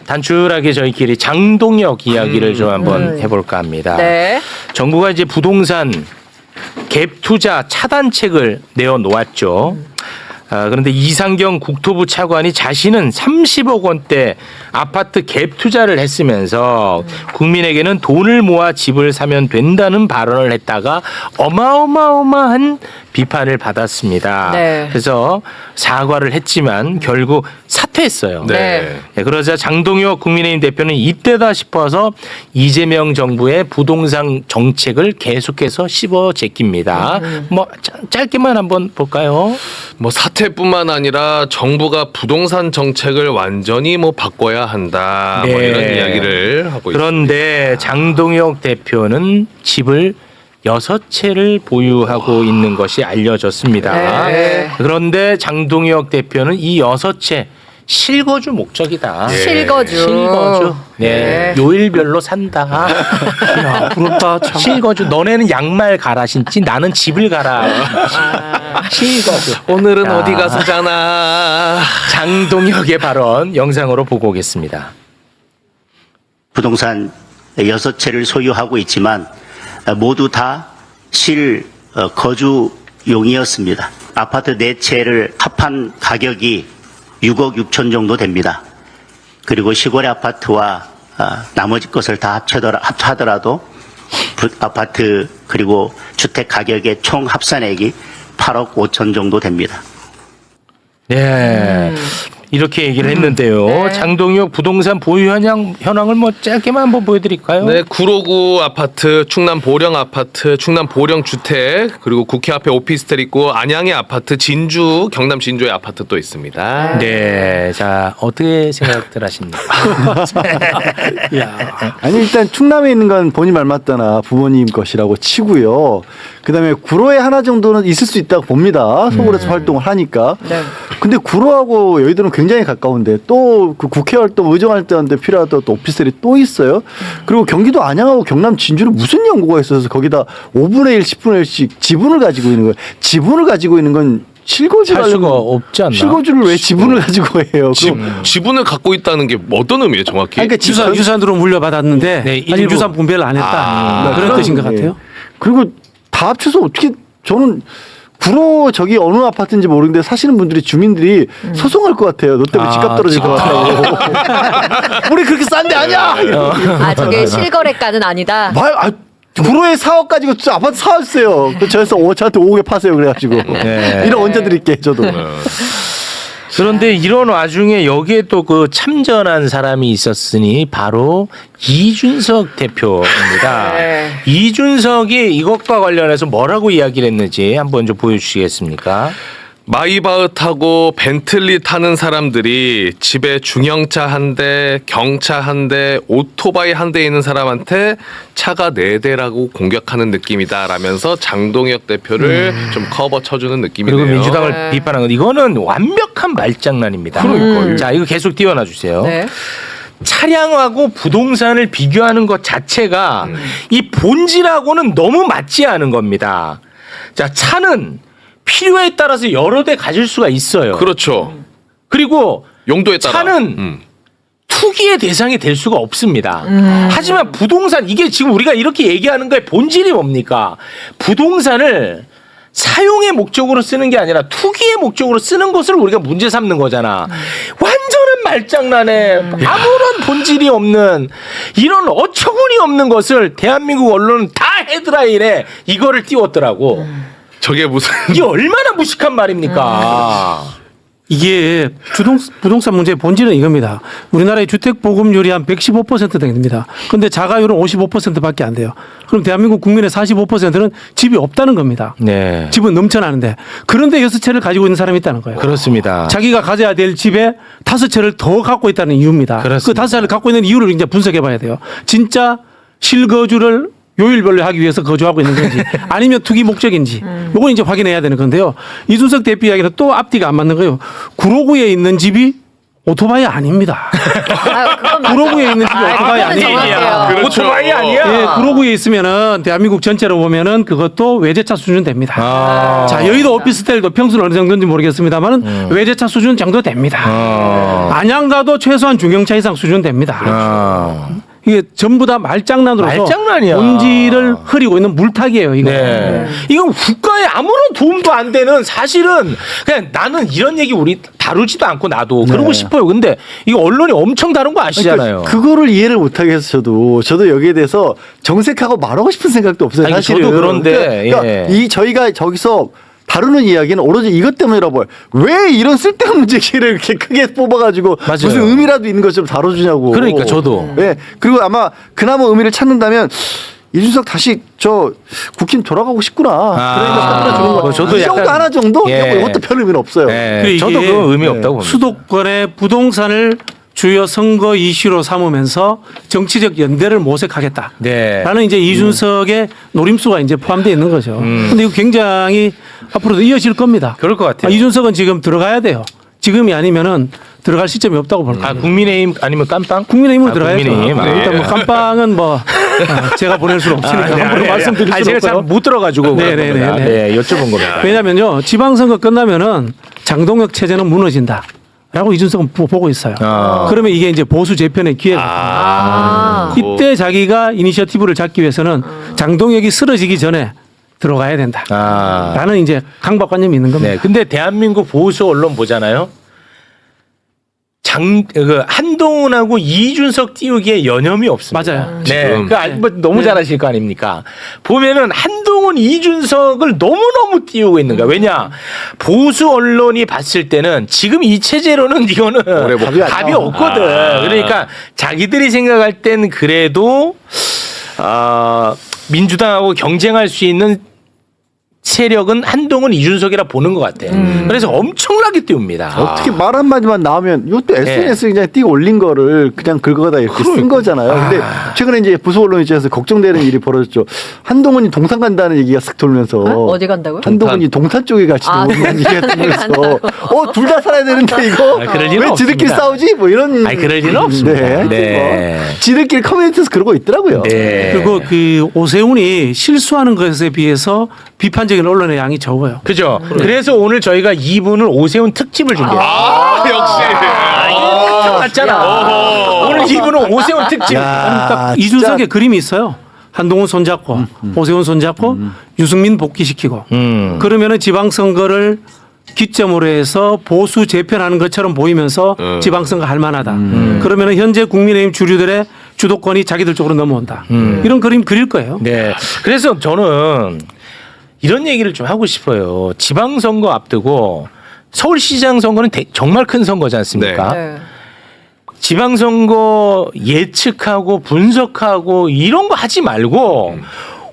단출하게 저희끼리 장동혁 이야기를 좀 한번 해볼까 합니다. 네. 정부가 이제 부동산 갭 투자 차단책을 내어놓았죠. 그런데 이상경 국토부 차관이 자신은 30억 원대 아파트 갭 투자를 했으면서 국민에게는 돈을 모아 집을 사면 된다는 발언을 했다가 어마어마한 비판을 받았습니다. 네. 그래서 사과를 했지만 결국 사퇴했어요. 네. 그러자 장동혁 국민의힘 대표는 이때다 싶어서 이재명 정부의 부동산 정책을 계속해서 씹어 제낍니다. 뭐 짧게만 한번 볼까요? 뭐 사태뿐만 아니라 정부가 부동산 정책을 완전히 뭐 바꿔야 한다. 뭐 네. 이런 이야기를 하고 있습니다. 그런데 장동혁 대표는 집을 6채를 보유하고 있는 것이 알려졌습니다. 네. 그런데 장동혁 대표는 이 6채 실거주 목적이다. 예. 실거주. 실거주. 네. 요일별로 산다. 야, 부럽다. 참. 실거주. 너네는 양말 갈아 신지 나는 집을 갈아. 실거주. 오늘은 야. 어디 가서 자나. 장동혁의 발언 영상으로 보고 오겠습니다. 부동산 6채를 소유하고 있지만 모두 다 실거주용이었습니다. 아파트 4채를 합한 가격이 6억 6천 정도 됩니다. 그리고 시골의 아파트와 나머지 것을 다 합하더라도 아파트 그리고 주택 가격의 총 합산액이 8억 5천 정도 됩니다. 네. 이렇게 얘기를 했는데요. 네. 장동혁 부동산 보유 현황을 뭐 짧게만 한번 보여드릴까요? 네, 구로구 아파트, 충남 보령 아파트, 충남 보령 주택, 그리고 국회 앞에 오피스텔 있고 안양의 아파트, 진주, 경남 진주의 아파트 또 있습니다. 네. 자, 어떻게 생각들 하십니까? 야. 아니 일단 충남에 있는 건 본인 말 맞다나 부모님 것이라고 치고요. 그다음에 구로에 하나 정도는 있을 수 있다고 봅니다. 서울에서 활동을 하니까. 네. 근데 구로하고 여의도는 굉장히 가까운데 또 그 국회 활동, 의정 활동하는데 필요하던 또 오피스텔이 또 있어요. 그리고 경기도 안양하고 경남 진주는 무슨 연고가 있어서 거기다 5분의 1, 10분의 1씩 지분을 가지고 있는 거예요. 지분을 가지고 있는 건 실거주를 살 수가 없지 않나? 실거주를 왜 지분을 가지고 해요? 지분을 갖고 있다는 게 어떤 의미예요, 정확히? 그러니까 유산으로 물려받았는데 네, 아직 일부. 유산 분배를 안 했다. 그런 뜻인 것 같아요. 그리고 다 합쳐서 어떻게 저는 구로 저기 어느 아파트인지 모르는데 사시는 분들이 주민들이 소송할 것 같아요. 너 때문에 집값 떨어질 것 같다고. 우리 그렇게 싼 데 아니야. 아, 저게 실거래가는 아니다. 구로에 4억 가지고 아파트 사왔어요. 저한테 5억에 파세요. 그래가지고 네. 1억 얹어 드릴게 저도. 그런데 이런 와중에 여기에 또 그 참전한 사람이 있었으니 바로 이준석 대표입니다. 네. 이준석이 이것과 관련해서 뭐라고 이야기를 했는지 한번 좀 보여주시겠습니까? 마이바흐 타고 벤틀리 타는 사람들이 집에 중형차 한 대, 경차 한 대, 오토바이 한 대 있는 사람한테 차가 4대라고 공격하는 느낌이다라면서 장동혁 대표를 좀 커버 쳐주는 느낌이네요. 그리고 민주당을 네. 비판한 건 이거는 완벽한 말장난입니다. 자, 이거 계속 띄워놔 주세요. 네. 차량하고 부동산을 비교하는 것 자체가 이 본질하고는 너무 맞지 않은 겁니다. 자, 차는 필요에 따라서 여러 대 가질 수가 있어요. 그렇죠. 그리고 용도에 따라. 차는 투기의 대상이 될 수가 없습니다. 하지만 부동산 이게 지금 우리가 이렇게 얘기하는 거의 본질이 뭡니까? 부동산을 사용의 목적으로 쓰는 게 아니라 투기의 목적으로 쓰는 것을 우리가 문제 삼는 거잖아. 완전한 말장난에 아무런 본질이 없는 이런 어처구니 없는 것을 대한민국 언론은 다 헤드라인에 이거를 띄웠더라고. 저게 무슨 이게 얼마나 무식한 말입니까? 이게 부동산 문제의 본질은 이겁니다. 우리나라의 주택 보급률이 한 115% 됩니다. 그런데 자가율은 55%밖에 안 돼요. 그럼 대한민국 국민의 45%는 집이 없다는 겁니다. 네. 집은 넘쳐나는데 그런데 6채를 가지고 있는 사람이 있다는 거예요. 그렇습니다. 자기가 가져야 될 집에 5채를 더 갖고 있다는 이유입니다. 그렇습니다. 그 5채를 갖고 있는 이유를 이제 분석해 봐야 돼요. 진짜 실거주를 요일별로 하기 위해서 거주하고 있는 건지 아니면 투기 목적인지 요건 이제 확인해야 되는 건데요. 이준석 대표 이야기는 또 앞뒤가 안 맞는 거예요. 구로구에 있는 집이 오토바이 아닙니다. 아유, 그건 맞아. 구로구에 있는 집이 오토바이 그거는 아니에요. 정확해요. 그렇죠. 오토바이 아니야. 예, 구로구에 있으면은 대한민국 전체로 보면은 그것도 외제차 수준 됩니다. 아. 자, 여의도 오피스텔도 평수는 어느 정도인지 모르겠습니다만은 외제차 수준 정도 됩니다. 안양 가도 최소한 중형차 이상 수준 됩니다. 아. 이게 전부 다 말장난으로서 말장난이야. 본질을 흐리고 있는 물타기예요. 이거. 네. 이건 국가에 아무런 도움도 안 되는 사실은 그냥 나는 이런 얘기 우리 다루지도 않고 나도 그러고 싶어요. 근데 이거 언론이 엄청 다룬 거 아시잖아요. 그거를 이해를 못하겠어 저도 여기에 대해서 정색하고 말하고 싶은 생각도 없어요. 아니, 사실은. 저도 그런데, 그러니까 예. 이 저희가 저기서 다루는 이야기는 오로지 이것 때문이라고 봐요. 왜 이런 쓸데없는 문제기를 이렇게 크게 뽑아가지고 맞아요. 무슨 의미라도 있는 것처럼 다뤄주냐고. 그러니까 저도. 예. 그리고 아마 그나마 의미를 찾는다면 이준석 다시 저 국힘 돌아가고 싶구나. 그러니까 사들어주는 거. 저도 이 정도 약간- 하나 정도? 예. 이것도 별 의미는 없어요. 네, 그리고 저도 이게 그 의미 없다고 봅니다. 수도권의 부동산을 주요 선거 이슈로 삼으면서 정치적 연대를 모색하겠다. 네. 라는 이제 이준석의 노림수가 이제 포함되어 있는 거죠. 근데 이거 굉장히 앞으로도 이어질 겁니다. 그럴 것 같아요. 이준석은 지금 들어가야 돼요. 지금이 아니면은 들어갈 시점이 없다고 볼 겁니다. 국민의힘 아니면 깜빵? 국민의힘으로 들어가야죠. 국민의힘. 아. 일단 뭐 깜빵은 뭐 제가 보낼 수는 없으니까 함부로 말씀드릴 아니, 수는 제가 없고요. 잘 못 들어가지고 그런 네네네네. 겁니다. 네, 여쭤본 겁니다. 왜냐면요. 지방선거 끝나면은 장동혁 체제는 무너진다. 라고 이준석은 보고 있어요. 아. 그러면 이게 이제 보수 재편의 기회가 아. 이때 자기가 이니셔티브를 잡기 위해서는 장동혁이 쓰러지기 전에 들어가야 된다. 아. 라는 이제 강박관념이 있는 겁니다. 네. 근데 대한민국 보수 언론 보잖아요. 한동훈하고 이준석 띄우기에 여념이 없습니다. 맞아요. 네. 뭐 너무 잘 아실 거 아닙니까? 보면은 한동훈, 이준석을 너무너무 띄우고 있는 거야. 왜냐? 보수 언론이 봤을 때는 지금 이 체제로는 이거는 답이 없거든. 그러니까 자기들이 생각할 땐 그래도 민주당하고 경쟁할 수 있는 세력은 한동훈, 이준석이라 보는 것 같아. 그래서 엄청나게 띄웁니다. 어떻게 말 한마디만 나오면 이것도 SNS 그냥 띄고 올린 거를 그냥 긁어다 이렇게 쓴 거잖아요. 근데 최근에 이제 보수 언론 입장에서 걱정되는 일이 벌어졌죠. 한동훈이 동탄 간다는 얘기가 쓱 돌면서 어디 간다고요? 한동훈이 동탄 쪽에 갈지도 아, 모르는 얘기가 들면서 둘 다 살아야 되는데 이거 그럴 리는 왜 지들끼리 없습니다. 싸우지? 뭐 이런 아니, 그럴 리는 없습니다. 네, 하여튼 네. 뭐 지들끼리 커뮤니티에서 그러고 있더라고요. 네. 그리고 그 오세훈이 실수하는 것에 비해서 비판적인 언론의 양이 적어요. 그죠? 그래서 오늘 저희가 2부는 오세훈 특집을 준비했어요. 역시. 맞잖아. 오늘 2부는 오세훈 특집. 야, 이준석의 그림이 있어요. 한동훈 손잡고 오세훈 손잡고 유승민 복귀시키고 그러면은 지방선거를 기점으로 해서 보수 재편하는 것처럼 보이면서 지방선거 할 만하다. 그러면은 현재 국민의힘 주류들의 주도권이 자기들 쪽으로 넘어온다. 이런 그림 그릴 거예요. 네. 그래서 저는 이런 얘기를 좀 하고 싶어요. 지방선거 앞두고 서울시장 선거는 정말 큰 선거지 않습니까? 네. 지방선거 예측하고 분석하고 이런 거 하지 말고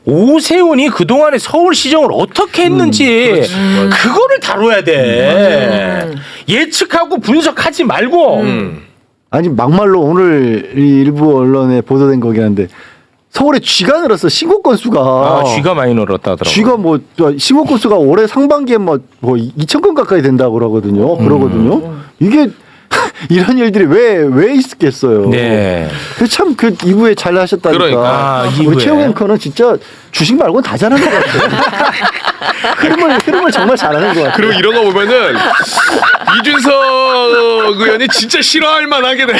오세훈이 그동안에 서울시정을 어떻게 했는지 그거를 다뤄야 돼. 예측하고 분석하지 말고 아니 막말로 오늘 이 일부 언론에 보도된 거긴 한데 서울에 쥐가 늘었어. 신고 건수가. 쥐가 많이 늘었다 하더라고요. 쥐가 뭐 신고 건수가 올해 상반기에 뭐 2,000건 가까이 된다고 그러거든요. 그러거든요. 이게 이런 일들이 왜 있겠어요. 네. 참 그 2부에 잘 하셨다니까. 그러니까. 아, 2부에. 우리 최욱 앵커는 진짜 주식 말고는 다 잘하는 것 같아요. 흐름을 정말 잘하는 것 같아요. 그리고 이런 거 보면은 이준석 의원이 진짜 싫어할 만하게 돼.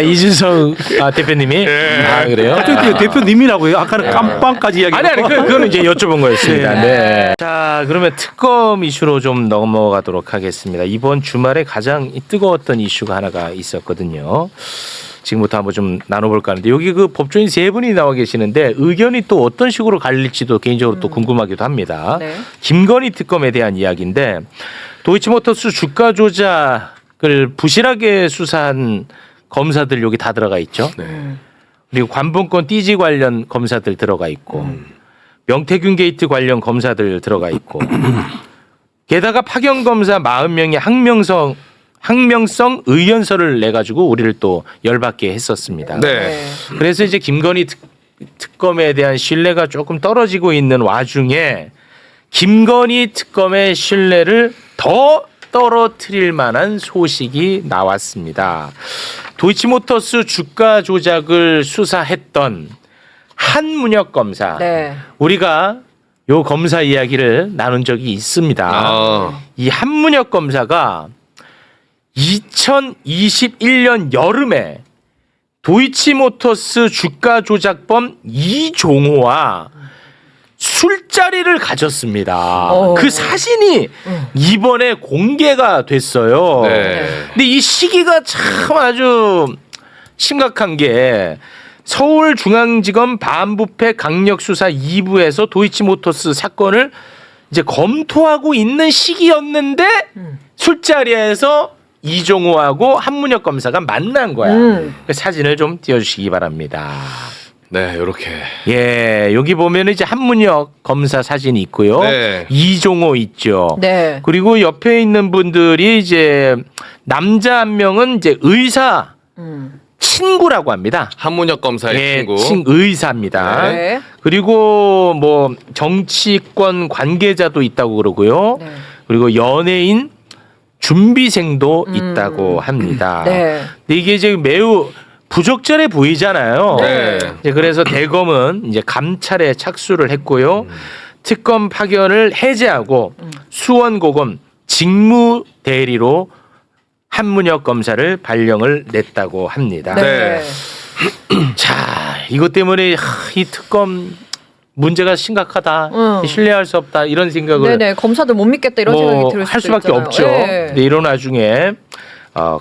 이준석 대표님이 그래요? 어떻게 대표님이라고요? 아까는 깜빵까지 이야기. 아니 그거는 이제 여쭤본 거였습니다. 네. 자 그러면 특검 이슈로 좀 넘어가도록 하겠습니다. 이번 주말에 가장 뜨거웠던 이슈가 하나가 있었거든요. 지금부터 한번 좀 나눠볼까 하는데 여기 그 법조인 세 분이 나와 계시는데 의견이 또 어떤 식으로 갈릴지도 개인적으로 또 궁금하기도 합니다. 네. 김건희 특검에 대한 이야기인데 도이치모터스 주가 조작을 부실하게 수사한 검사들 여기 다 들어가 있죠. 그리고 관본권 띠지 관련 검사들 들어가 있고 명태균 게이트 관련 검사들 들어가 있고 게다가 파견 검사 40명이 항명성 의견서를 내 가지고 우리를 또 열받게 했었습니다. 네. 그래서 이제 김건희 특검에 대한 신뢰가 조금 떨어지고 있는 와중에 김건희 특검의 신뢰를 더 떨어뜨릴 만한 소식이 나왔습니다. 도이치모터스 주가 조작을 수사했던 한문혁 검사. 네. 우리가 요 검사 이야기를 나눈 적이 있습니다. 아. 이 한문혁 검사가 2021년 여름에 도이치모터스 주가 조작범 이종호와 술자리를 가졌습니다. 그 사진이 이번에 공개가 됐어요. 네. 근데 이 시기가 참 아주 심각한 게 서울중앙지검 반부패 강력수사 2부에서 도이치모터스 사건을 이제 검토하고 있는 시기였는데 술자리에서 이종호하고 한문혁 검사가 만난 거야. 그 사진을 좀 띄워주시기 바랍니다. 네, 이렇게. 예, 여기 보면 이제 한문혁 검사 사진이 있고요. 네. 이종호 있죠. 네. 그리고 옆에 있는 분들이 이제 남자 한 명은 이제 의사 친구라고 합니다. 한문혁 검사의 예, 친구. 의사입니다. 네. 그리고 뭐 정치권 관계자도 있다고 그러고요. 네. 그리고 연예인 준비생도 있다고 합니다. 네. 근데 이게 이제 매우 부적절해 보이잖아요. 네. 이제 그래서 대검은 이제 감찰에 착수를 했고요. 특검 파견을 해제하고 수원고검 직무 대리로 한문혁 검사를 발령을 냈다고 합니다. 네. 자, 이것 때문에 이 특검 문제가 심각하다, 신뢰할 수 없다 이런 생각을 네네. 검사들 못 믿겠다 이런 생각이 들을 할 수도 수밖에 있잖아요. 없죠. 네. 근데 이런 와중에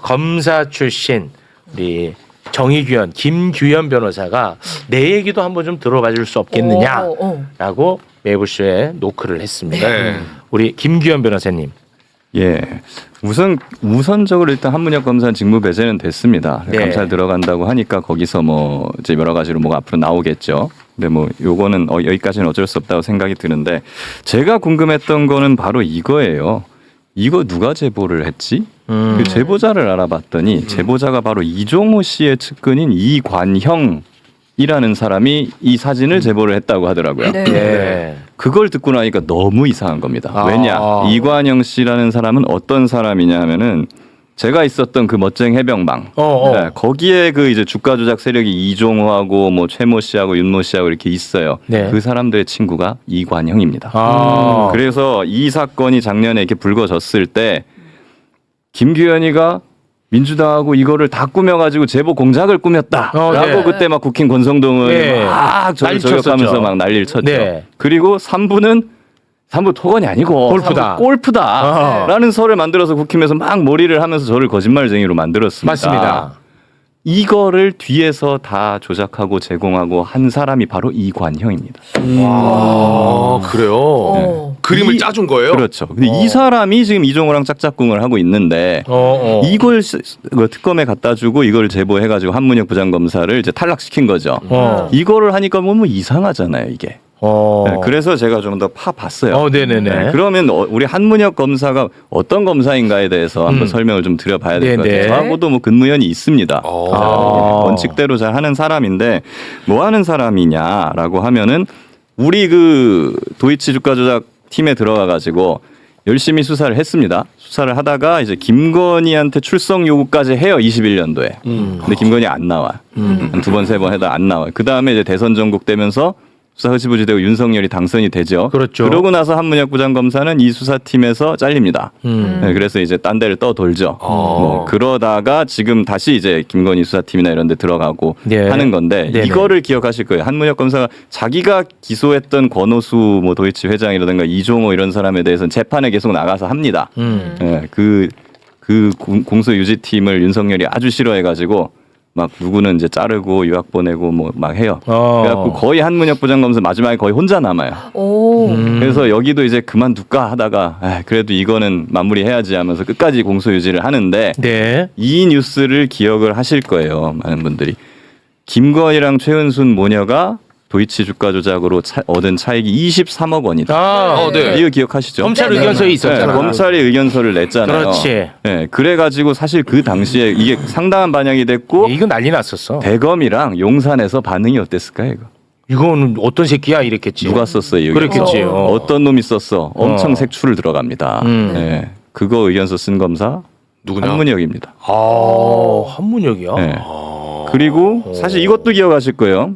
검사 출신 우리 정의규현 김규현 변호사가 내 얘기도 한번 좀 들어봐 줄 수 없겠느냐라고 매부쇼에 노크를 했습니다. 네. 우리 김규현 변호사님. 예. 우선적으로 일단 한문혁 검사는 직무 배제는 됐습니다. 네. 감찰 들어간다고 하니까 거기서 뭐 이제 여러 가지로 뭐가 앞으로 나오겠죠. 근데 뭐 요거는 여기까지는 어쩔 수 없다고 생각이 드는데 제가 궁금했던 거는 바로 이거예요. 이거 누가 제보를 했지? 그 제보자를 알아봤더니 제보자가 바로 이종호 씨의 측근인 이관형이라는 사람이 이 사진을 제보를 했다고 하더라고요. 네. 네. 그걸 듣고 나니까 너무 이상한 겁니다. 아. 왜냐? 이관영 씨라는 사람은 어떤 사람이냐 하면은 제가 있었던 그 멋쟁 해병방. 네, 거기에 그 이제 주가 조작 세력이 이종호하고 뭐 최모 씨하고 윤모 씨하고 이렇게 있어요. 네. 그 사람들의 친구가 이관형입니다. 아. 그래서 이 사건이 작년에 이렇게 불거졌을 때 김규현이가 민주당하고 이거를 다 꾸며가지고 제보 공작을 꾸몄다라고 네. 그때 막 국힘 권성동 네. 의원이 막 저를 난리 저격하면서 쳤었죠. 막 난리를 쳤죠. 네. 그리고 3부는 3부 토건이 아니고 골프다. 3부 골프다라는 설을 만들어서 국힘에서 막 몰이를 하면서 저를 거짓말쟁이로 만들었습니다. 맞습니다. 이거를 뒤에서 다 조작하고 제공하고 한 사람이 바로 이관형입니다. 아, 그래요. 어. 그림을 이- 짜준 거예요? 그렇죠. 근데 이 사람이 지금 이종호랑 짝짝꿍을 하고 있는데 이걸 특검에 갖다 주고 이걸 제보해가지고 한문혁 부장검사를 이제 탈락시킨 거죠. 이거를 하니까 뭐 이상하잖아요, 이게. 네, 그래서 제가 좀 더 파봤어요. 네네네. 네, 그러면 우리 한문혁 검사가 어떤 검사인가에 대해서 한번 설명을 좀 드려봐야 될 것 네네. 같아요. 저하고도 뭐 근무연이 있습니다. 자, 원칙대로 잘 하는 사람인데 뭐 하는 사람이냐라고 하면은 우리 그 도이치 주가 조작 팀에 들어가가지고 열심히 수사를 했습니다. 수사를 하다가 이제 김건희한테 출석 요구까지 해요. 21년도에. 근데 김건희 안 나와. 한 두 번 세 번 해다 안 나와. 그 다음에 이제 대선 전국되면서 수사 흐지부지되고 윤석열이 당선이 되죠. 그렇죠. 그러고 나서 한문혁 부장검사는 이 수사팀에서 잘립니다. 네, 그래서 이제 딴 데를 떠돌죠. 뭐 그러다가 지금 다시 이제 김건희 수사팀이나 이런 데 들어가고 네. 하는 건데 네네. 이거를 기억하실 거예요. 한문혁 검사가 자기가 기소했던 권오수 뭐 도이치 회장이라든가 이종호 이런 사람에 대해서는 재판에 계속 나가서 합니다. 네, 그 공소 유지팀을 윤석열이 아주 싫어해가지고 막 누구는 이제 자르고 유학 보내고 뭐 막 해요. 그래갖고 거의 한문혁 부장검사 마지막에 거의 혼자 남아요. 오. 그래서 여기도 이제 그만둘까 하다가 그래도 이거는 마무리해야지 하면서 끝까지 공소 유지를 하는데 네. 이 뉴스를 기억을 하실 거예요. 많은 분들이. 김건희랑 최은순 모녀가 도이치 주가 조작으로 얻은 차익이 23억 원이다. 네. 이거 기억하시죠? 검찰 네네. 의견서에 네, 있었잖아. 검찰이 의견서를 냈잖아요. 그렇지. 네, 그래가지고 사실 그 당시에 이게 상당한 반향이 됐고 이거 난리 났었어. 대검이랑 용산에서 반응이 어땠을까요? 이거? 이거는 어떤 새끼야 이랬겠지. 누가 썼어요? 이거? 그랬겠지. 어떤 놈이 썼어? 엄청 어. 색출을 들어갑니다. 네. 그거 의견서 쓴 검사 누구냐? 한문혁입니다. 한문혁이요? 네. 그리고 사실 이것도 기억하실 거예요.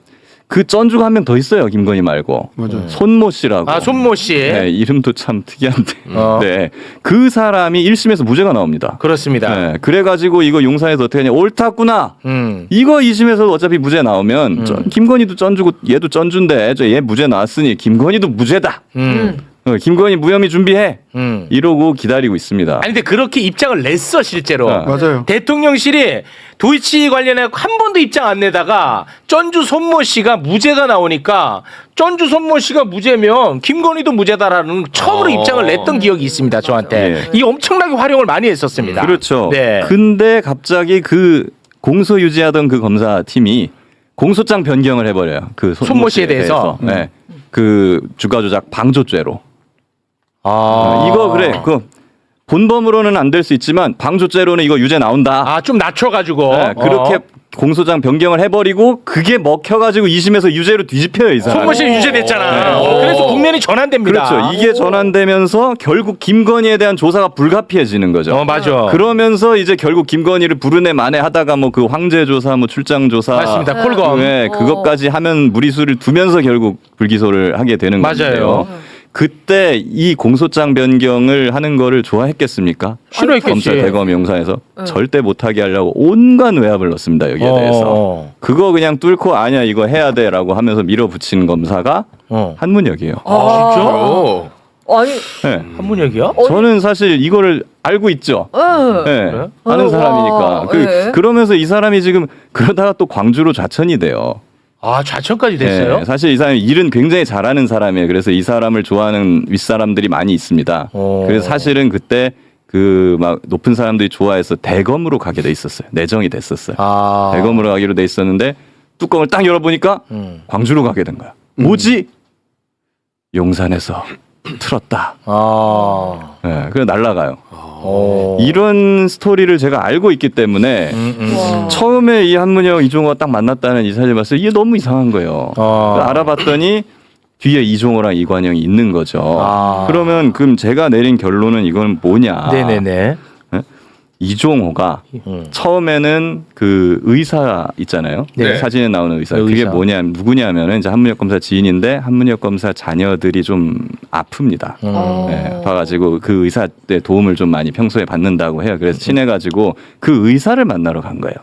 그 쩐주가 한 명 더 있어요. 김건희 말고. 맞아요. 손모 씨라고. 손모 씨. 네, 이름도 참 특이한데. 어. 네. 그 사람이 1심에서 무죄가 나옵니다. 그렇습니다. 네. 그래가지고 이거 용산에서 어떻게 하냐. 옳았구나. 이거 2심에서 어차피 무죄 나오면 김건희도 쩐주고 얘도 쩐주인데 얘 무죄 나왔으니 김건희도 무죄다. 김건희 무혐의 준비해. 이러고 기다리고 있습니다. 아니 근데 그렇게 입장을 냈어 실제로. 맞아요. 대통령실이 도이치 관련해 한 번도 입장 안 내다가 쩐주 손모 씨가 무죄가 나오니까 쩐주 손모 씨가 무죄면 김건희도 무죄다라는 처음으로 입장을 냈던 기억이 있습니다. 저한테. 이 엄청나게 활용을 많이 했었습니다. 그렇죠. 네. 근데 갑자기 그 공소 유지하던 그 검사팀이 공소장 변경을 해버려요. 그 손모 씨에 대해서? 네. 그 주가 조작 방조죄로. 아. 이거 그래. 그 본범으로는 안 될 수 있지만 방조죄로는 이거 유죄 나온다. 좀 낮춰가지고. 네, 그렇게 공소장 변경을 해버리고 그게 먹혀가지고 2심에서 유죄로 뒤집혀요 이 사람. 손모 씨 유죄됐잖아. 네. 그래서 국면이 전환됩니다. 그렇죠. 이게 전환되면서 결국 김건희에 대한 조사가 불가피해지는 거죠. 맞아. 그러면서 이제 결국 김건희를 부르네 마네 하다가 뭐 그 황제 조사, 뭐 출장 조사, 맞습니다. 폴검. 네, 그것까지 하면 무리수를 두면서 결국 불기소를 하게 되는 맞아요. 건데요. 그때 이 공소장 변경을 하는 거를 좋아했겠습니까? 싫어했겠지. 검찰 대검 용산에서 절대 못하게 하려고 온갖 외압을 넣습니다 여기에 대해서. 그거 그냥 뚫고 아니야 이거 해야 돼라고 하면서 밀어붙이는 검사가 한문혁이에요. 진짜? 오. 아니, 네. 한문혁이요? 저는 사실 이거를 알고 있죠. 네. 그래? 아는 사람이니까. 네. 그러면서 이 사람이 지금 그러다가 또 광주로 좌천이 돼요. 좌천까지 됐어요? 네, 사실 이 사람이 일은 굉장히 잘하는 사람이에요. 그래서 이 사람을 좋아하는 윗사람들이 많이 있습니다. 그래서 사실은 그때 그 막 높은 사람들이 좋아해서 대검으로 가게 돼 있었어요. 내정이 됐었어요. 대검으로 가기로 돼 있었는데 뚜껑을 딱 열어보니까 광주로 가게 된 거야. 뭐지? 용산에서 틀었다. 네, 그래서 날아가요. 이런 스토리를 제가 알고 있기 때문에 처음에 이 한문혁 이종호가 딱 만났다는 이 사실 봤을 때 이게 너무 이상한 거예요. 알아봤더니 뒤에 이종호랑 이관영이 있는 거죠. 그러면 제가 내린 결론은 이건 뭐냐? 네네네. 이종호가 처음에는 그 의사 있잖아요. 네. 사진에 나오는 의사. 그 그게 의사. 누구냐면은 이제 한문혁 검사 지인인데 한문혁 검사 자녀들이 좀 아픕니다. 네, 봐가지고 그 의사의 도움을 좀 많이 평소에 받는다고 해요. 그래서 친해가지고 그 의사를 만나러 간 거예요.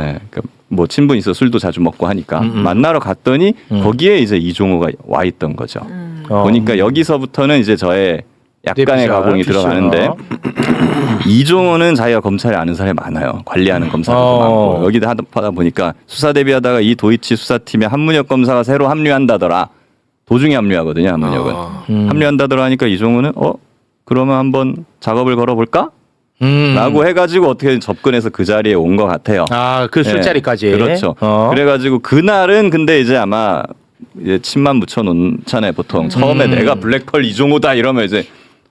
네, 그러니까 뭐 친분 있어 술도 자주 먹고 하니까 만나러 갔더니 거기에 이제 이종호가 와 있던 거죠. 보니까 여기서부터는 이제 저의 약간의 가공이 들어가는데 이종호는 자기가 검찰에 아는 사람이 많아요. 관리하는 검사들도 많고 여기다 하다 보니까 수사 대비하다가 이 도이치 수사팀에 한문혁 검사가 새로 합류한다더라. 도중에 합류하거든요. 한문혁은. 합류한다더라 하니까 이종호는 그러면 한번 작업을 걸어볼까? 라고 해가지고 어떻게 접근해서 그 자리에 온 것 같아요. 그 술자리까지. 네, 그렇죠. 그래가지고 그날은 근데 이제 아마 이제 침만 묻혀놓잖아요. 보통 처음에 내가 블랙펄 이종호다 이러면 이제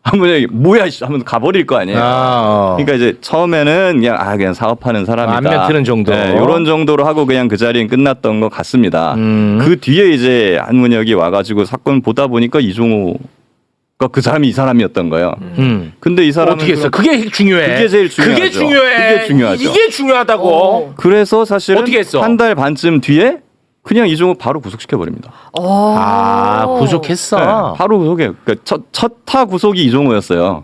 한문혁이 뭐야 하면 가버릴 거 아니에요. 그러니까 이제 처음에는 그냥 사업하는 사람이다. 안면 트는 정도. 네, 이런 정도로 하고 그냥 그 자리는 끝났던 것 같습니다. 그 뒤에 이제 한문혁이 와가지고 사건 보다 보니까 이종호가 그 사람이 이 사람이었던 거예요. 근데 이 사람은 어떻게 했어? 그게 중요해. 그게 제일 중요하죠. 그게 중요해. 그게 중요하죠. 이게 중요하다고. 그래서 사실은 어떻게 했어? 한 달 반쯤 뒤에 그냥 이종호 바로 구속시켜 버립니다. 구속했어. 네, 바로 구속해. 그러니까 첫타 구속이 이종호였어요.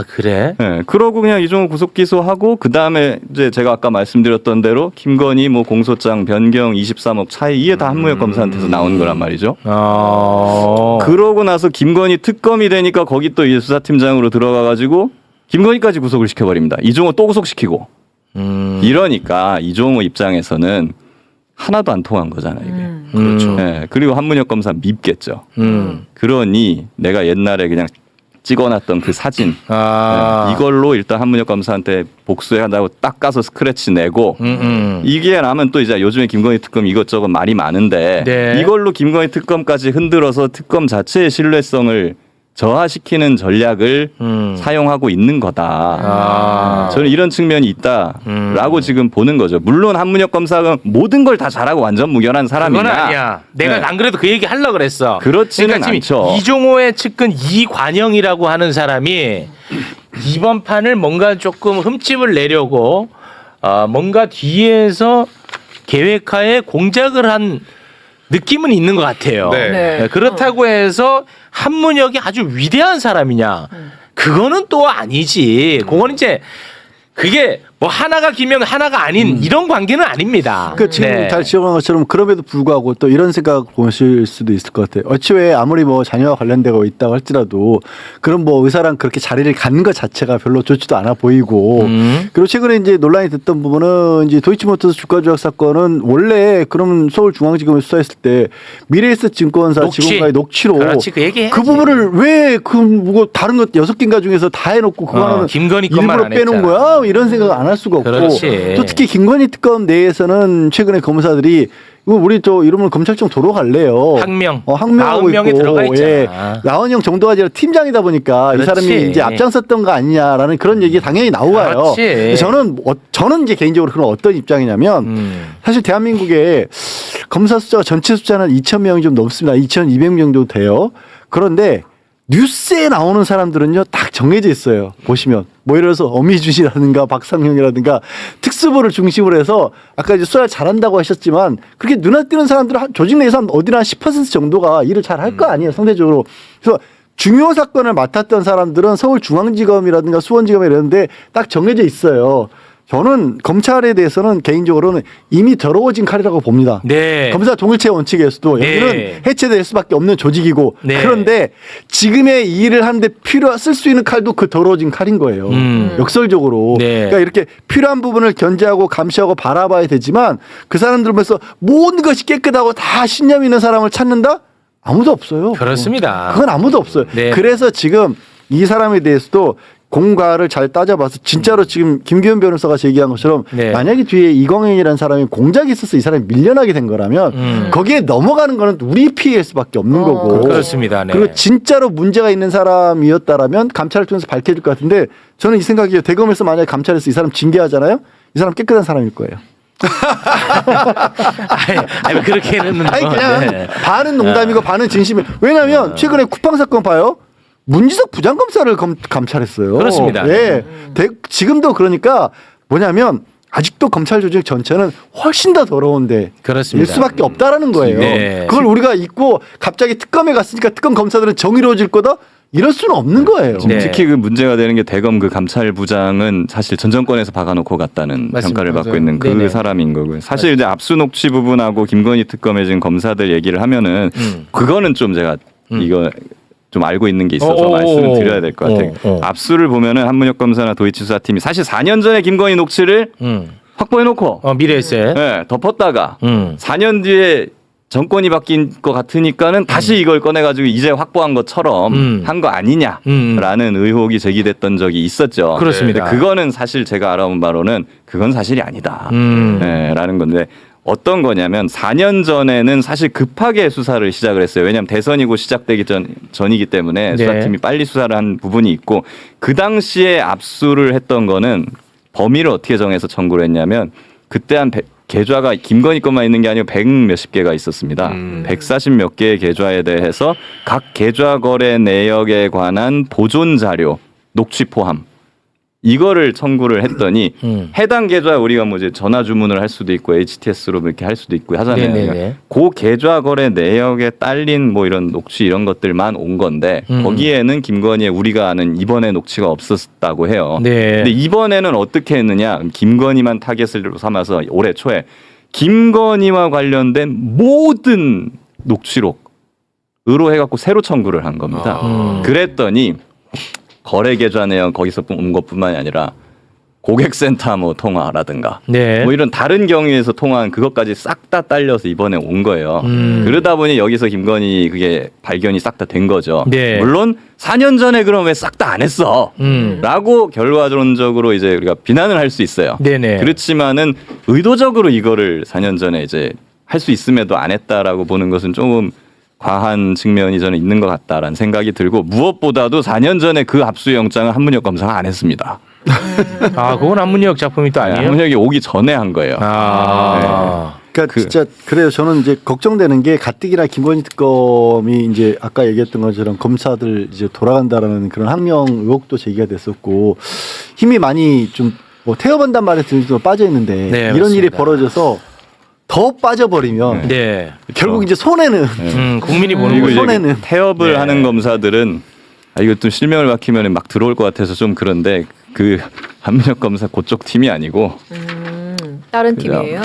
그래? 네, 그러고 그냥 이종호 구속 기소하고 그 다음에 이제 제가 아까 말씀드렸던 대로 김건희 뭐 공소장 변경 23억 차이 이게 다 한문혁 검사한테서 나온 거란 말이죠. 그러고 나서 김건희 특검이 되니까 거기 또 이제 수사팀장으로 들어가가지고 김건희까지 구속을 시켜버립니다. 이종호 또 구속시키고. 이러니까 이종호 입장에서는 하나도 안 통한 거잖아요, 이게. 그렇죠. 네, 그리고 한문혁 검사 밉겠죠. 그러니 내가 옛날에 그냥 찍어놨던 그 사진 이걸로 일단 한문혁 검사한테 복수한다고 딱 가서 스크래치 내고 이게 나면 또 이제 요즘에 김건희 특검 이것저것 말이 많은데 네. 이걸로 김건희 특검까지 흔들어서 특검 자체의 신뢰성을 저하시키는 전략을 사용하고 있는 거다. 저는 이런 측면이 있다라고 지금 보는 거죠. 물론 한문혁 검사가 모든 걸 다 잘하고 완전 무결한 사람이냐? 그건 아니야. 내가 네. 안 그래도 그 얘기 하려고 그랬어. 그렇지는 그러니까 지금 않죠. 이종호의 측근 이관영이라고 하는 사람이 이번 판을 뭔가 조금 흠집을 내려고 뭔가 뒤에서 계획하에 공작을 한 느낌은 있는 것 같아요. 네. 네. 그렇다고 해서 한문혁이 아주 위대한 사람이냐? 그거는 또 아니지. 그거는 이제 그게 뭐 하나가 기면 하나가 아닌 이런 관계는 아닙니다. 그 지금 네. 잘 지적한 것처럼 그럼에도 불구하고 또 이런 생각 보실 수도 있을 것 같아요. 어찌왜 아무리 뭐 자녀와 관련되고 있다고 할지라도 그런 뭐 의사랑 그렇게 자리를 갖는 것 자체가 별로 좋지도 않아 보이고 그리고 최근에 이제 논란이 됐던 부분은 이제 도이치모터스 주가 조작 사건은 원래 그럼 서울중앙지검에 수사했을 때 미래에셋 증권사 녹취. 직원과의 녹취로 그렇지, 그 얘기해야지. 그 부분을 왜 그 뭐 다른 것 6개인가 중에서 다 해놓고 그거 하나는 김건희 것만 일부러 안 빼놓은 했잖아. 거야? 이런 생각 안 할 수가 없고 그렇지. 또 특히 김건희 특검 내에서는 최근에 검사들이 이거 우리 저 이러면 검찰청 도로 갈래요. 항명. 항명하고 90명이 있고 들어가 있잖아. 예. 나원영 정도가 아니라 팀장이다 보니까 이 그렇지. 사람이 이제 앞장섰던 거 아니냐라는 그런 얘기 당연히 나오가요. 그렇지. 저는 이제 개인적으로 그런 어떤 입장이냐면 사실 대한민국에 검사 숫자가 전체 숫자는 2,000명이 좀 넘습니다. 2,200명 정도 돼요. 그런데 뉴스에 나오는 사람들은요 딱 정해져 있어요. 보시면 뭐 예를 들어서 어미준이라든가 박상형이라든가 특수부를 중심으로 해서 아까 이제 수사를 잘한다고 하셨지만 그렇게 눈에 띄는 사람들은 조직 내에서 어디나 10% 정도가 일을 잘 할 거 아니에요 상대적으로. 그래서 중요 사건을 맡았던 사람들은 서울중앙지검이라든가 수원지검에 이러는데 딱 정해져 있어요. 저는 검찰에 대해서는 개인적으로는 이미 더러워진 칼이라고 봅니다. 네. 검사 동일체 원칙에서도 여기는 네. 해체될 수밖에 없는 조직이고 네. 그런데 지금의 이 일을 하는데 쓸 수 있는 칼도 그 더러워진 칼인 거예요. 역설적으로. 네. 그러니까 이렇게 필요한 부분을 견제하고 감시하고 바라봐야 되지만 그 사람들 보면서 모든 것이 깨끗하고 다 신념 있는 사람을 찾는다? 아무도 없어요. 그렇습니다. 그건 아무도 없어요. 네. 그래서 지금 이 사람에 대해서도 공과를 잘 따져봐서 진짜로 지금 김기현 변호사가 제기한 것처럼 네. 만약에 뒤에 이광현이라는 사람이 공작이 있어서 이 사람이 밀려나게 된 거라면 거기에 넘어가는 거는 우리 피해일 수밖에 없는 거고 그렇습니다. 네. 그리고 진짜로 문제가 있는 사람이었다라면 감찰을 통해서 밝혀질 것 같은데 저는 이 생각이에요. 대검에서 만약에 감찰해서 이 사람 징계하잖아요. 이 사람 깨끗한 사람일 거예요. 아니 그렇게는 아니 그냥 네. 반은 농담이고 반은 진심이에요. 왜냐하면 최근에 쿠팡 사건 봐요. 문지석 부장검사를 감찰했어요. 그렇습니다. 예. 지금도 그러니까 뭐냐면 아직도 검찰 조직 전체는 훨씬 더 더러운데 그렇습니다. 일 수밖에 없다라는 거예요. 네. 그걸 우리가 잊고 갑자기 특검에 갔으니까 특검 검사들은 정의로워질 거다? 이럴 수는 없는 거예요. 네. 특히 그 문제가 되는 게 대검 그 감찰부장은 사실 전 정권에서 박아놓고 갔다는 맞습니다. 평가를 받고 맞아요. 있는 그 네네. 사람인 거고요. 사실 이제 압수 녹취 부분하고 김건희 특검에 지금 검사들 얘기를 하면은 그거는 좀 제가 이거 좀 알고 있는 게 있어서 말씀을 드려야 될 것 같아요. 압수를 보면은 한문혁 검사나 도이치 수사팀이 사실 4년 전에 김건희 녹취를 확보해놓고 미래에셋. 네, 덮었다가 4년 뒤에 정권이 바뀐 것 같으니까는 다시 이걸 꺼내가지고 이제 확보한 것처럼 한 거 아니냐라는 의혹이 제기됐던 적이 있었죠. 그렇습니다. 근데 그거는 사실 제가 알아본 바로는 그건 사실이 아니다. 네, 라는 건데 어떤 거냐면 4년 전에는 사실 급하게 수사를 시작을 했어요. 왜냐하면 대선이고 시작되기 전이기 때문에 네. 수사팀이 빨리 수사를 한 부분이 있고 그 당시에 압수를 했던 거는 범위를 어떻게 정해서 청구를 했냐면 그때 한 계좌가 김건희 것만 있는 게 아니고 100 몇십 개가 있었습니다. 140 몇 개의 계좌에 대해서 각 계좌 거래 내역에 관한 보존 자료, 녹취 포함 이거를 청구를 했더니 해당 계좌 우리가 뭐 이제 전화 주문을 할 수도 있고 HTS로 이렇게 할 수도 있고 하잖아요. 네네네. 그러니까 그 계좌 거래 내역에 딸린 뭐 이런 녹취 이런 것들만 온 건데 거기에는 김건희의 우리가 아는 이번에 녹취가 없었다고 해요. 네. 근데 이번에는 어떻게 했느냐? 김건희만 타겟을 삼아서 올해 초에 김건희와 관련된 모든 녹취록으로 해갖고 새로 청구를 한 겁니다. 그랬더니 거래 계좌 내역 거기서 온 것뿐만이 아니라 고객센터 뭐 통화라든가 네. 뭐 이런 다른 경위에서 통화한 그것까지 싹 다 딸려서 이번에 온 거예요. 그러다 보니 여기서 김건희 그게 발견이 싹 다 된 거죠. 네. 물론 4년 전에 그럼 왜 싹 다 안 했어? 라고 결과론적으로 이제 우리가 비난을 할 수 있어요. 네네. 그렇지만은 의도적으로 이거를 4년 전에 이제 할 수 있음에도 안 했다라고 보는 것은 조금 과한 측면이 저는 있는 것 같다라는 생각이 들고 무엇보다도 4년 전에 그 압수영장은 한문혁 검사가 안 했습니다. 그건 한문혁 작품이 또 아니에요? 한문혁이 오기 전에 한 거예요. 아. 그러니까 진짜 그래요. 저는 이제 걱정되는 게 가뜩이나 김건희 특검이 이제 아까 얘기했던 것처럼 검사들 이제 돌아간다라는 그런 항명 의혹도 제기가 됐었고 힘이 많이 좀 뭐 태워본단 말에 들으면서 빠져 있는데 네, 이런 맞습니다. 일이 벌어져서 더 빠져버리면 네. 결국 이제 손해는 국민이 보는 그리고 거죠. 이제 손해는. 태업을 네. 하는 검사들은 이거 또 실명을 밝히면 막 들어올 것 같아서 좀 그런데 그 한민혁 검사 그쪽 팀이 아니고 다른 팀이에요.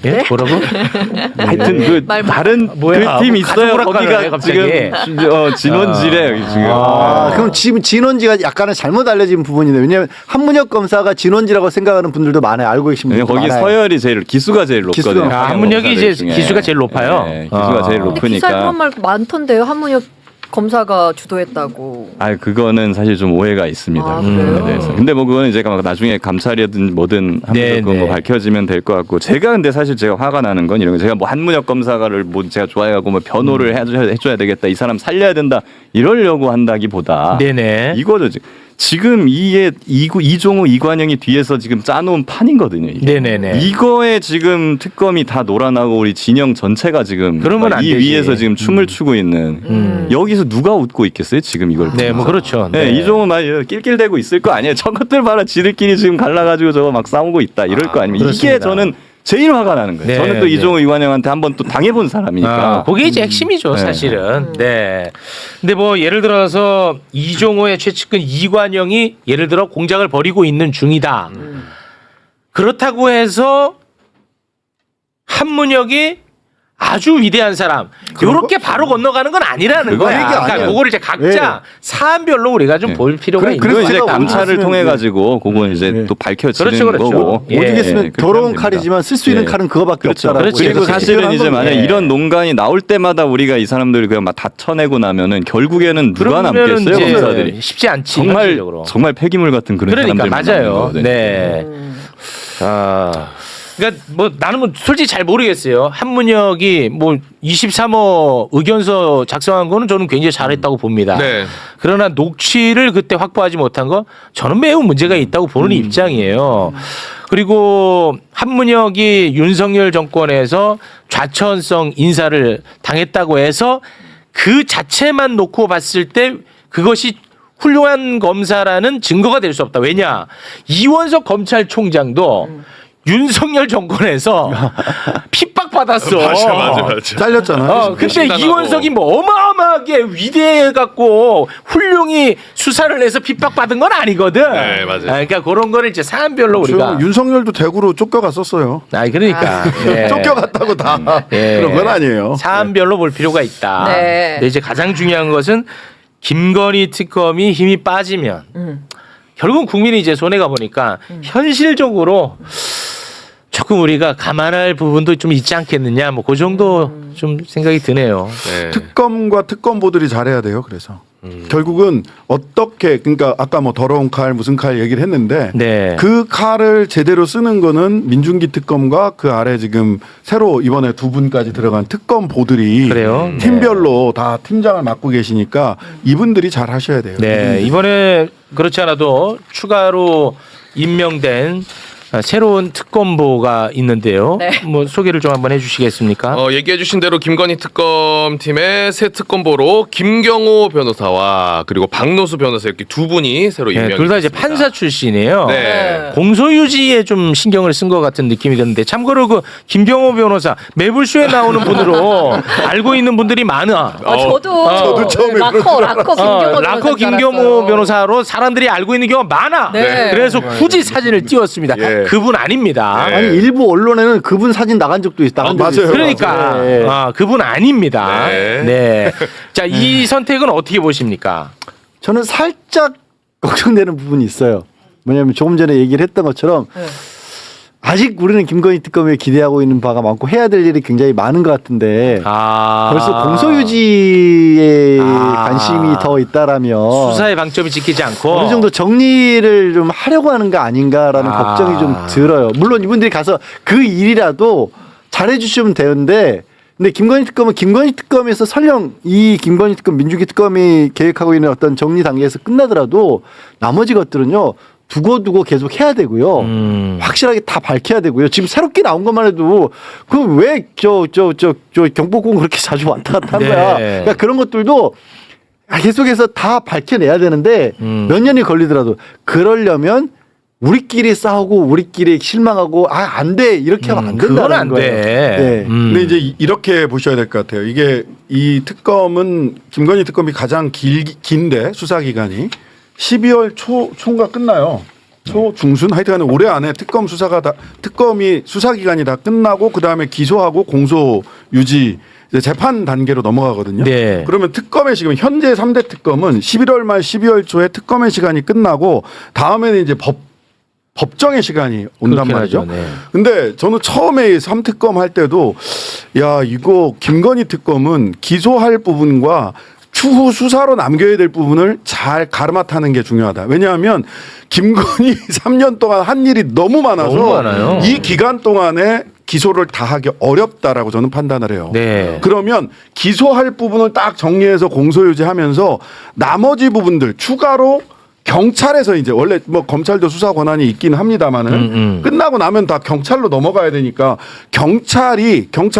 예? 뭐라고? 하여튼 그 말- 다른 뭐야? 그 팀 뭐 있어요. 가족오락관을 해, 거기가 갑자기. 지금 진원지래 지금. 그럼 지금 진원지가 약간은 잘못 알려진 부분이네. 왜냐하면 한문혁 검사가 진원지라고 생각하는 분들도 많아요. 알고 계신 분들 거기 많아요. 서열이 제일 기수가 제일 기수가 높거든요. 아, 한문혁이 이제 기수가 제일 높아요? 네, 기수가 제일 근데 기사에 높으니까. 그런 말 많던데요. 한문혁 검사가 주도했다고. 아 그거는 사실 좀 오해가 있습니다. 아, 그거에 그래요? 대해서. 근데 뭐 그거는 이제 막 나중에 감찰이든 뭐든 네, 하면서 뭐 네. 밝혀지면 될 것 같고 제가 근데 사실 제가 화가 나는 건 이런 거 제가 뭐 한문혁 검사를 뭐 제가 좋아해가고 뭐 변호를 해줘야 되겠다 이 사람 살려야 된다 이러려고 한다기보다 네네. 이거죠 지금 이게 이종우 이관영이 뒤에서 지금 짜놓은 판이거든요. 이게. 네네네. 이거에 지금 특검이 다 놀아나고 우리 진영 전체가 지금 그러면 막 안 이 되지. 위에서 지금 춤을 추고 있는 여기서 누가 웃고 있겠어요? 지금 이걸 네, 뭐 그렇죠. 네, 이종우 막 낄낄대고 있을 거 아니에요. 저것들 봐라 지들끼리 지금 갈라가지고 저거 막 싸우고 있다 이럴 거 아니면 그렇습니다. 이게 저는 제일 화가 나는 거예요. 네, 저는 또 네. 이종우 이관영한테 한번 또 당해본 사람이니까. 그게 이제 핵심이죠, 네. 사실은. 네. 근데 뭐 예를 들어서 이종호의 최측근 이관영이 예를 들어 공작을 벌이고 있는 중이다. 그렇다고 해서 한문혁이 아주 위대한 사람 이렇게 바로 건너가는 건 아니라는 그거 거야. 얘기 그러니까 아니에요. 그거를 이제 각자 사안별로 우리가 좀 볼 필요가 있는 그건 그래서 이제 제가 감찰을 오죽했으면 통해 가지고 그건 이제 네. 또 밝혀지는 그렇죠, 그렇죠. 거고. 예. 오죽했으면 그렇게 더러운 하면 됩니다. 칼이지만 쓸 수 있는 예. 칼은 그거밖에 그렇죠. 없다라고. 그렇지. 그리고 그렇지. 사실은 이제 만약 예. 이런 논란이 나올 때마다 우리가 이 사람들을 그냥 막 다 쳐내고 나면은 결국에는 누가 그러면은 남겠어요, 이제 검사들이. 쉽지 않지. 정말 현실적으로. 정말 폐기물 같은 그런 그러니까 사람들 맞아요. 네. 아. 그러니까 뭐 나는 뭐 솔직히 잘 모르겠어요. 한문혁이 뭐 23호 의견서 작성한 거는 저는 굉장히 잘했다고 봅니다. 네. 그러나 녹취를 그때 확보하지 못한 거 저는 매우 문제가 있다고 보는 입장이에요. 그리고 한문혁이 윤석열 정권에서 좌천성 인사를 당했다고 해서 그 자체만 놓고 봤을 때 그것이 훌륭한 검사라는 증거가 될 수 없다. 왜냐? 이원석 검찰총장도 윤석열 정권에서 핍박받았어. 맞아. 잘렸잖아. 근데 신당하고. 이원석이 뭐 어마어마하게 위대해갖고 훌륭히 수사를 해서 핍박받은 건 아니거든. 네, 맞아요. 그러니까 그런 거를 이제 사안별로 우리가. 윤석열도 대구로 쫓겨갔었어요. 그러니까. 예. 쫓겨갔다고 다 예. 그런 건 아니에요. 사안별로 볼 필요가 있다. 네. 근데 이제 가장 중요한 것은 김건희 특검이 힘이 빠지면 결국은 국민이 이제 손해가 보니까 현실적으로 조금 우리가 감안할 부분도 좀 있지 않겠느냐 뭐 그 정도 좀 생각이 드네요. 네. 특검과 특검보들이 잘해야 돼요. 그래서 결국은 어떻게 그러니까 아까 뭐 더러운 칼 무슨 칼 얘기를 했는데 네. 그 칼을 제대로 쓰는 거는 민중기 특검과 그 아래 지금 새로 이번에 두 분까지 들어간 특검 보들이 그래요? 팀별로 다 팀장을 맡고 계시니까 이분들이 잘 하셔야 돼요. 네, 이번에 그렇지 않아도 추가로 임명된 새로운 특검보가 있는데요. 네. 뭐 소개를 좀 한번 해주시겠습니까? 얘기해주신 대로 김건희 특검팀의 새 특검보로 김경호 변호사와 그리고 박노수 변호사 이렇게 두 분이 새로 네, 임명이 둘 다 이제 됐습니다. 판사 출신이에요. 네. 공소유지에 좀 신경을 쓴 것 같은 느낌이 드는데 참고로 그 김경호 변호사 매불쇼에 나오는 분으로 알고 있는 분들이 많아. 저도 처음에 라커 김경호 라커 김경호 변호사로 사람들이 알고 있는 경우가 많아. 네. 그래서 굳이 사진을 띄웠습니다. 예. 그분 아닙니다. 네. 아니 일부 언론에는 그분 사진 나간 적도 있다. 맞아요. 그러니까 네. 그분 아닙니다. 네. 네. 자, 이 선택은 어떻게 보십니까? 저는 살짝 걱정되는 부분이 있어요. 뭐냐면 조금 전에 얘기를 했던 것처럼 아직 우리는 김건희 특검에 기대하고 있는 바가 많고 해야 될 일이 굉장히 많은 것 같은데 벌써 공소유지에 관심이 더 있다라면 수사의 방점이 지키지 않고 어느 정도 정리를 좀 하려고 하는 거 아닌가라는 걱정이 좀 들어요. 물론 이분들이 가서 그 일이라도 잘해주시면 되는데 근데 김건희 특검은 김건희 특검에서 설령 이 김건희 특검 민주기 특검이 계획하고 있는 어떤 정리 단계에서 끝나더라도 나머지 것들은요 두고두고 계속 해야 되고요. 확실하게 다 밝혀야 되고요. 지금 새롭게 나온 것만 해도 그 왜 저 경복궁 그렇게 자주 왔다 갔다 하는 네. 거야. 그러니까 그런 것들도 계속해서 다 밝혀내야 되는데 몇 년이 걸리더라도 그러려면 우리끼리 싸우고 우리끼리 실망하고 안 돼 이렇게 하면 안 그건 된다는 안 거예요. 돼. 네. 근데 이제 이렇게 보셔야 될 것 같아요. 이게 이 특검은 김건희 특검이 가장 긴데 수사 기간이 12월 초인가 끝나요. 초 중순 하여튼 올해 안에 특검이 수사 기간이 다 끝나고 그다음에 기소하고 공소 유지 이제 재판 단계로 넘어가거든요. 네. 그러면 특검의 지금 현재 3대 특검은 11월 말 12월 초에 특검의 시간이 끝나고 다음에는 이제 법정의 시간이 온단 그렇긴 말이죠. 하죠. 네. 근데 저는 처음에 3특검 할 때도 야 이거 김건희 특검은 기소할 부분과 추후 수사로 남겨야 될 부분을 잘 가르마타는 게 중요하다. 왜냐하면 김건희 3년 동안 한 일이 너무 많아서 너무 많아요. 이 기간 동안에 기소를 다 하기 어렵다라고 저는 판단을 해요. 네. 그러면 기소할 부분을 딱 정리해서 공소유지하면서 나머지 부분들 추가로 경찰에서 이제 원래 뭐 검찰도 수사 권한이 있긴 합니다만은 끝나고 나면 다 경찰로 넘어가야 되니까 경찰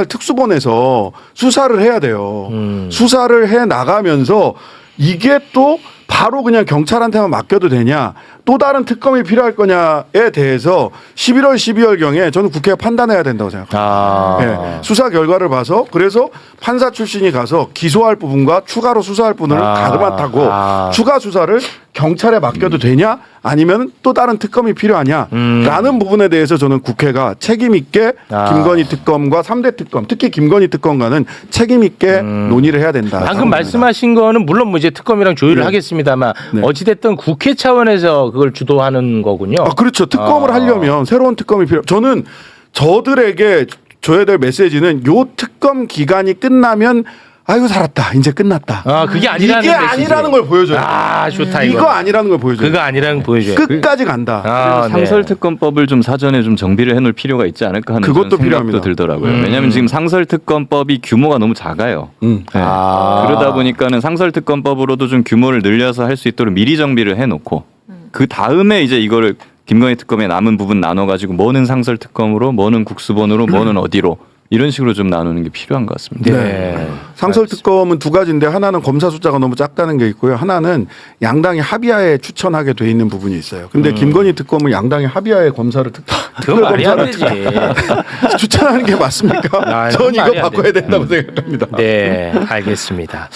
특수본에서 수사를 해야 돼요. 수사를 해 나가면서 이게 또 바로 그냥 경찰한테만 맡겨도 되냐 또 다른 특검이 필요할 거냐에 대해서 11월 12월경에 저는 국회가 판단해야 된다고 생각합니다. 네, 수사 결과를 봐서 그래서 판사 출신이 가서 기소할 부분과 추가로 수사할 부분을 가르마타고 추가 수사를 경찰에 맡겨도 되냐 아니면 또 다른 특검이 필요하냐라는 부분에 대해서 저는 국회가 책임 있게 김건희 특검과 3대 특검 특히 김건희 특검과는 책임 있게 논의를 해야 된다. 방금 말씀하신 거는 물론 뭐 이제 특검이랑 조율을 네. 하겠습니다만 네. 어찌됐든 국회 차원에서 그걸 주도하는 거군요. 그렇죠. 특검을 하려면 새로운 특검이 저는 저들에게 줘야 될 메시지는 요 특검 기간이 끝나면 아이고 살았다. 이제 끝났다. 그게 아니라는 이게 메시지. 아니라는 걸 보여줘요. 좋다 이거 아니라는 걸 보여줘요. 그거 아니라는 거 보여줘요. 끝까지 간다. 상설특검법을 좀 사전에 좀 정비를 해놓을 필요가 있지 않을까 하는 그것도 생각도 필요합니다. 들더라고요. 왜냐하면 지금 상설특검법이 규모가 너무 작아요. 네. 아. 그러다 보니까는 상설특검법으로도 좀 규모를 늘려서 할 수 있도록 미리 정비를 해놓고 그 다음에 이제 이거를 김건희 특검의 남은 부분 나눠가지고 뭐는 상설특검으로, 뭐는 국수본으로, 뭐는 어디로 이런 식으로 좀 나누는 게 필요한 것 같습니다. 네. 상설특검은 두 가지인데 하나는 검사 숫자가 너무 작다는 게 있고요. 하나는 양당이 합의하에 추천하게 돼 있는 부분이 있어요. 근데 김건희 특검은 양당이 합의하에 검사를 그거 말이 안 되지. 추천하는 게 맞습니까? 아, 전 그건 이거 말이 안 바꿔야 된다고 생각합니다. 네, 알겠습니다.